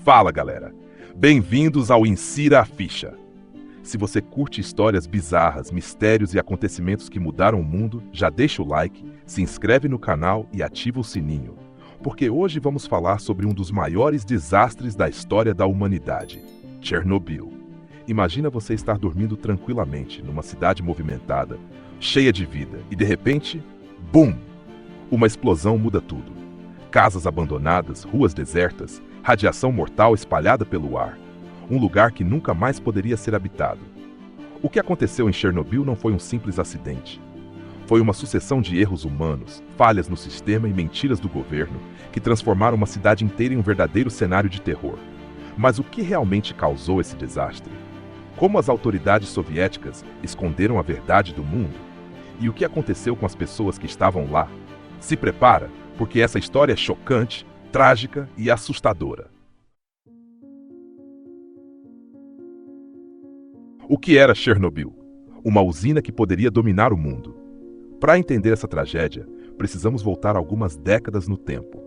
Fala, galera! Bem-vindos ao Insira a Ficha. Se você curte histórias bizarras, mistérios e acontecimentos que mudaram o mundo, já deixa o like, se inscreve no canal e ativa o sininho, porque hoje vamos falar sobre um dos maiores desastres da história da humanidade, Chernobyl. Imagina você estar dormindo tranquilamente numa cidade movimentada, cheia de vida, e de repente, BUM! Uma explosão muda tudo. Casas abandonadas, ruas desertas, radiação mortal espalhada pelo ar. Um lugar que nunca mais poderia ser habitado. O que aconteceu em Chernobyl não foi um simples acidente. Foi uma sucessão de erros humanos, falhas no sistema e mentiras do governo que transformaram uma cidade inteira em um verdadeiro cenário de terror. Mas o que realmente causou esse desastre? Como as autoridades soviéticas esconderam a verdade do mundo? E o que aconteceu com as pessoas que estavam lá? Se prepara, porque essa história é chocante, trágica e assustadora. O que era Chernobyl? Uma usina que poderia dominar o mundo. Para entender essa tragédia, precisamos voltar algumas décadas no tempo.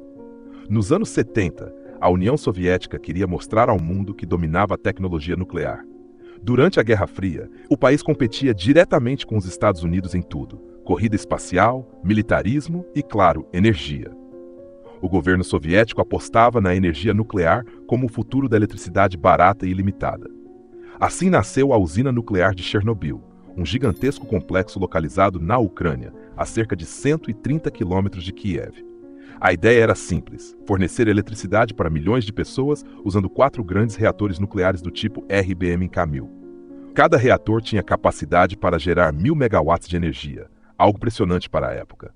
Nos anos 70, a União Soviética queria mostrar ao mundo que dominava a tecnologia nuclear. Durante a Guerra Fria, o país competia diretamente com os Estados Unidos em tudo: corrida espacial, militarismo e, claro, energia. O governo soviético apostava na energia nuclear como o futuro da eletricidade barata e ilimitada. Assim nasceu a usina nuclear de Chernobyl, um gigantesco complexo localizado na Ucrânia, a cerca de 130 quilômetros de Kiev. A ideia era simples: fornecer eletricidade para milhões de pessoas usando 4 grandes reatores nucleares do tipo RBMK-1000. Cada reator tinha capacidade para gerar 1000 megawatts de energia, algo impressionante para a época.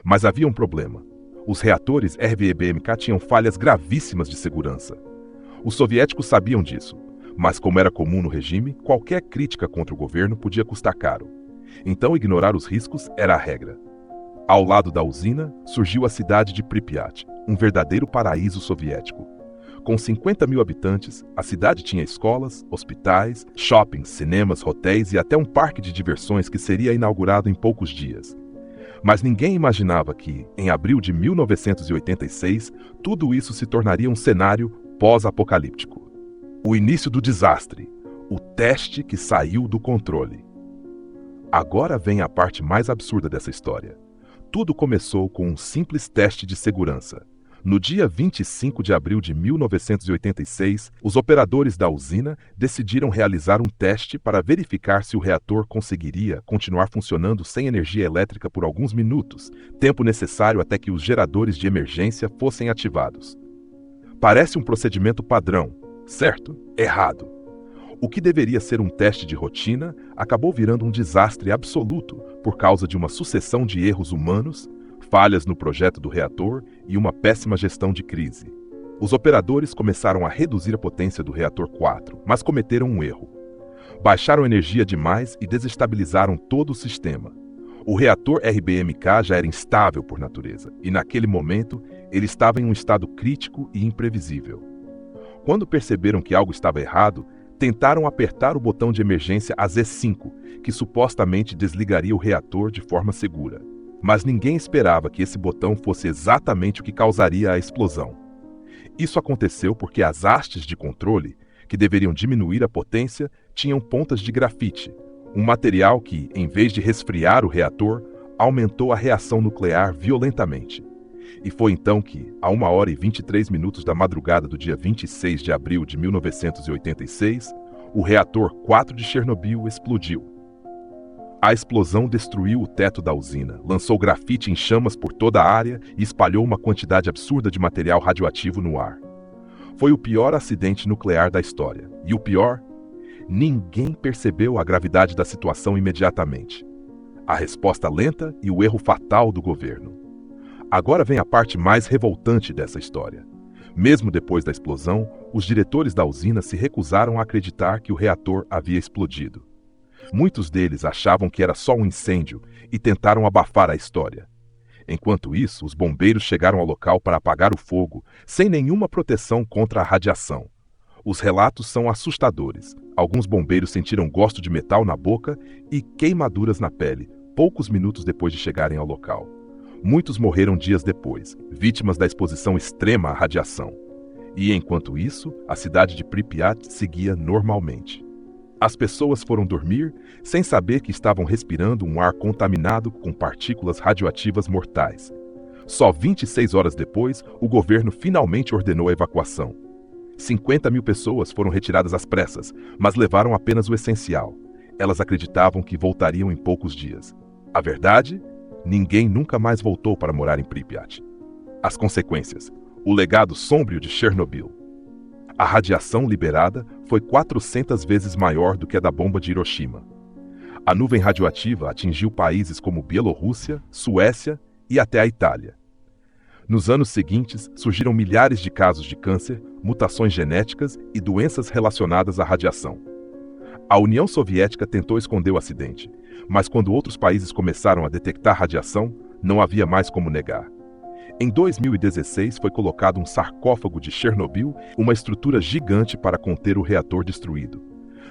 Mas havia um problema. Os reatores RBMK tinham falhas gravíssimas de segurança. Os soviéticos sabiam disso, mas como era comum no regime, qualquer crítica contra o governo podia custar caro. Então ignorar os riscos era a regra. Ao lado da usina, surgiu a cidade de Pripyat, um verdadeiro paraíso soviético. Com 50 mil habitantes, a cidade tinha escolas, hospitais, shoppings, cinemas, hotéis e até um parque de diversões que seria inaugurado em poucos dias. Mas ninguém imaginava que, em abril de 1986, tudo isso se tornaria um cenário pós-apocalíptico. O início do desastre, o teste que saiu do controle. Agora vem a parte mais absurda dessa história. Tudo começou com um simples teste de segurança. No dia 25 de abril de 1986, os operadores da usina decidiram realizar um teste para verificar se o reator conseguiria continuar funcionando sem energia elétrica por alguns minutos, tempo necessário até que os geradores de emergência fossem ativados. Parece um procedimento padrão, certo? Errado. O que deveria ser um teste de rotina acabou virando um desastre absoluto por causa de uma sucessão de erros humanos, falhas no projeto do reator e uma péssima gestão de crise. Os operadores começaram a reduzir a potência do reator 4, mas cometeram um erro. Baixaram energia demais e desestabilizaram todo o sistema. O reator RBMK já era instável por natureza, e naquele momento ele estava em um estado crítico e imprevisível. Quando perceberam que algo estava errado, tentaram apertar o botão de emergência AZ5, que supostamente desligaria o reator de forma segura. Mas ninguém esperava que esse botão fosse exatamente o que causaria a explosão. Isso aconteceu porque as hastes de controle, que deveriam diminuir a potência, tinham pontas de grafite, um material que, em vez de resfriar o reator, aumentou a reação nuclear violentamente. E foi então que, a 1h23 da madrugada do dia 26 de abril de 1986, o reator 4 de Chernobyl explodiu. A explosão destruiu o teto da usina, lançou grafite em chamas por toda a área e espalhou uma quantidade absurda de material radioativo no ar. Foi o pior acidente nuclear da história. E o pior? Ninguém percebeu a gravidade da situação imediatamente. A resposta lenta e o erro fatal do governo. Agora vem a parte mais revoltante dessa história. Mesmo depois da explosão, os diretores da usina se recusaram a acreditar que o reator havia explodido. Muitos deles achavam que era só um incêndio e tentaram abafar a história. Enquanto isso, os bombeiros chegaram ao local para apagar o fogo, sem nenhuma proteção contra a radiação. Os relatos são assustadores. Alguns bombeiros sentiram gosto de metal na boca e queimaduras na pele, poucos minutos depois de chegarem ao local. Muitos morreram dias depois, vítimas da exposição extrema à radiação. E enquanto isso, a cidade de Pripyat seguia normalmente. As pessoas foram dormir sem saber que estavam respirando um ar contaminado com partículas radioativas mortais. Só 26 horas depois, o governo finalmente ordenou a evacuação. 50 mil pessoas foram retiradas às pressas, mas levaram apenas o essencial. Elas acreditavam que voltariam em poucos dias. A verdade? Ninguém nunca mais voltou para morar em Pripyat. As consequências: o legado sômbrio de Chernobyl. A radiação liberada foi 400 vezes maior do que a da bomba de Hiroshima. A nuvem radioativa atingiu países como Bielorrússia, Suécia e até a Itália. Nos anos seguintes, surgiram milhares de casos de câncer, mutações genéticas e doenças relacionadas à radiação. A União Soviética tentou esconder o acidente, mas quando outros países começaram a detectar radiação, não havia mais como negar. Em 2016 foi colocado um sarcófago de Chernobyl, uma estrutura gigante para conter o reator destruído.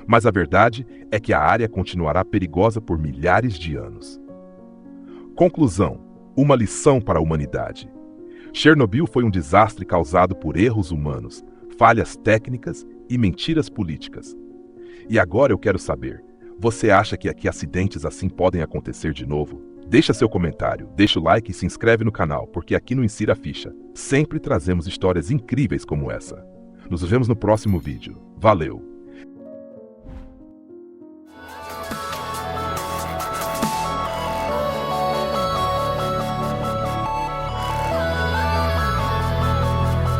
Mas a verdade é que a área continuará perigosa por milhares de anos. Conclusão: uma lição para a humanidade. Chernobyl foi um desastre causado por erros humanos, falhas técnicas e mentiras políticas. E agora eu quero saber, você acha que aqui acidentes assim podem acontecer de novo? Deixa seu comentário, deixa o like e se inscreve no canal, porque aqui no Insira a Ficha sempre trazemos histórias incríveis como essa. Nos vemos no próximo vídeo. Valeu!